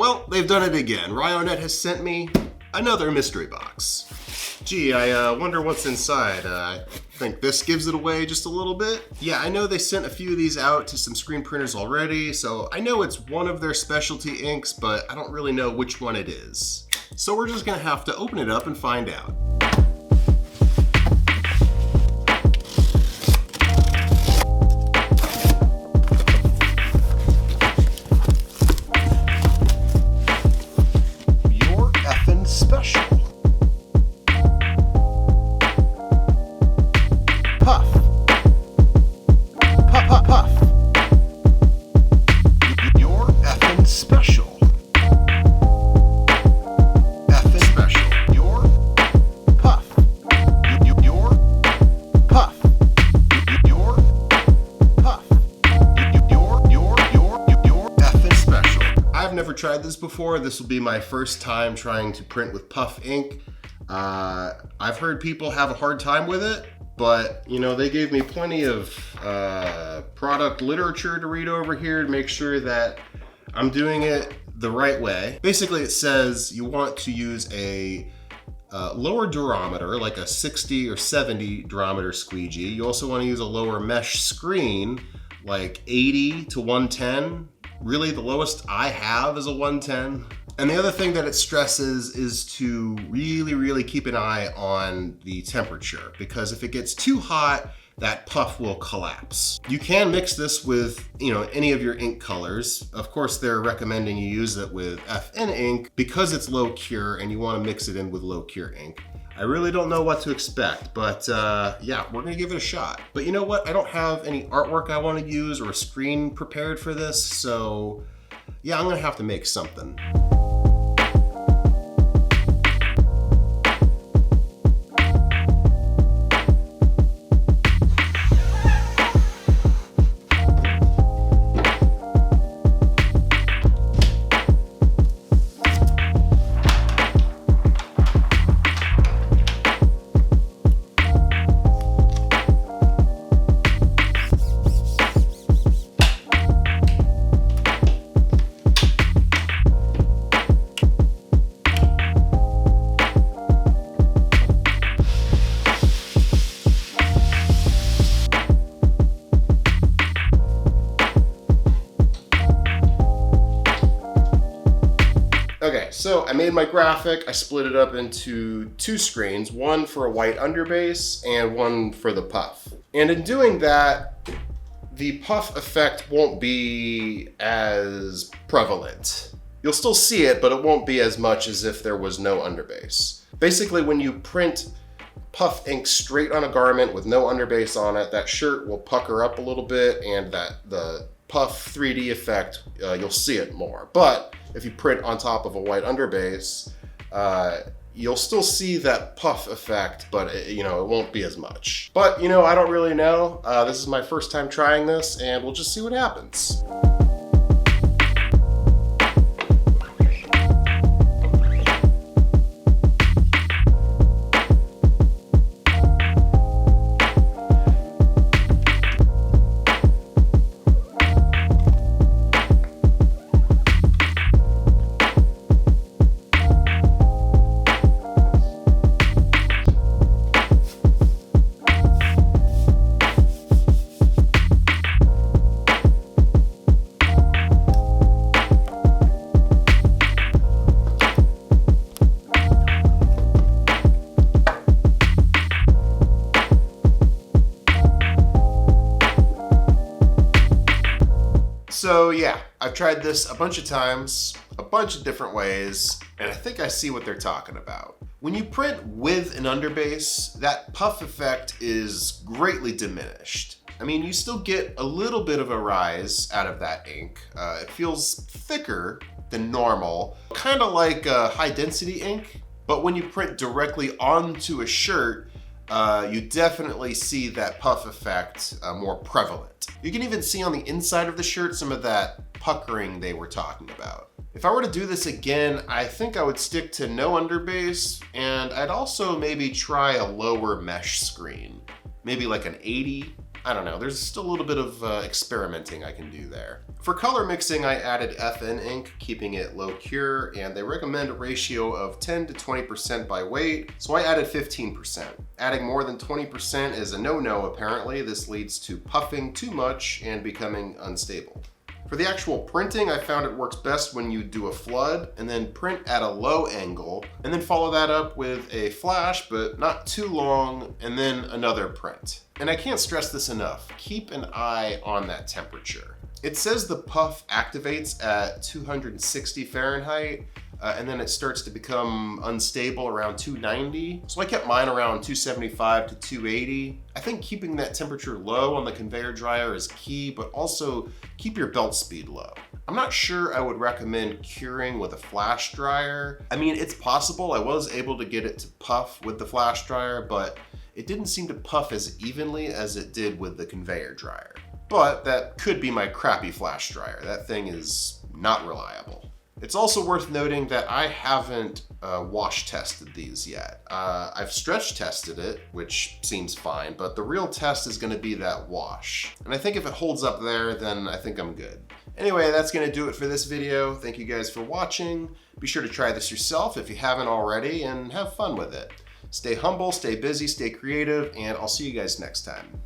Well, they've done it again. Ryonet has sent me another mystery box. Gee, I wonder what's inside. I think this gives it away just a little bit. Yeah, I know they sent a few of these out to some screen printers already, so I know it's one of their specialty inks, but I don't really know which one it is. So we're just gonna have to open it up and find out. You're effing special. Puff. Puff, puff, puff. You're effing special. Effing special. You're puff. You're puff. You're puff. You're effing special. I've never tried this before. This will be my first time trying to print with puff ink. I've heard people have a hard time with it, but you know, they gave me plenty of product literature to read over here to make sure that I'm doing it the right way. Basically, it says you want to use a lower durometer, like a 60 or 70 durometer squeegee. You also want to use a lower mesh screen, like 80 to 110. Really, the lowest I have is a 110. And the other thing that it stresses is to really keep an eye on the temperature, because if it gets too hot, that puff will collapse. You can mix this with, you know, any of your ink colors. Of course, they're recommending you use it with FN ink because it's low cure and you want to mix it in with low cure ink. I really don't know what to expect, but yeah, we're gonna give it a shot. But you know what? I don't have any artwork I want to use or a screen prepared for this, so yeah, I'm gonna have to make something. Okay, so I made my graphic. I split it up into two screens, one for a white underbase and one for the puff. And in doing that, the puff effect won't be as prevalent. You'll still see it, but it won't be as much as if there was no underbase. Basically, when you print puff ink straight on a garment with no underbase on it, that shirt will pucker up a little bit, and that the puff 3D effect, you'll see it more. But if you print on top of a white underbase, you'll still see that puff effect, but it won't be as much. But you know, I don't really know. This is my first time trying this, and we'll just see what happens. So yeah, I've tried this a bunch of times, a bunch of different ways, and I think I see what they're talking about. When you print with an underbase, that puff effect is greatly diminished. I mean, you still get a little bit of a rise out of that ink. It feels thicker than normal, kind of like high density ink, but when you print directly onto a shirt, you definitely see that puff effect more prevalent. You can even see on the inside of the shirt some of that puckering they were talking about. If I were to do this again, I think I would stick to no underbase, and I'd also maybe try a lower mesh screen. Maybe like an 80. I don't know, there's still a little bit of experimenting I can do there. For color mixing, I added FN ink, keeping it low cure, and they recommend a ratio of 10 to 20% by weight, so I added 15%. Adding more than 20% is a no-no apparently. This leads to puffing too much and becoming unstable. For the actual printing, I found it works best when you do a flood and then print at a low angle and then follow that up with a flash, but not too long, and then another print. And I can't stress this enough, keep an eye on that temperature. It says the puff activates at 260 Fahrenheit, and then it starts to become unstable around 290. So I kept mine around 275 to 280. I think keeping that temperature low on the conveyor dryer is key, but also keep your belt speed low. I'm not sure I would recommend curing with a flash dryer. I mean, it's possible. I was able to get it to puff with the flash dryer, but it didn't seem to puff as evenly as it did with the conveyor dryer. But that could be my crappy flash dryer. That thing is not reliable. It's also worth noting that I haven't wash tested these yet. I've stretch tested it, which seems fine, but the real test is gonna be that wash. And I think if it holds up there, then I think I'm good. Anyway, that's gonna do it for this video. Thank you guys for watching. Be sure to try this yourself if you haven't already, and have fun with it. Stay humble, stay busy, stay creative, and I'll see you guys next time.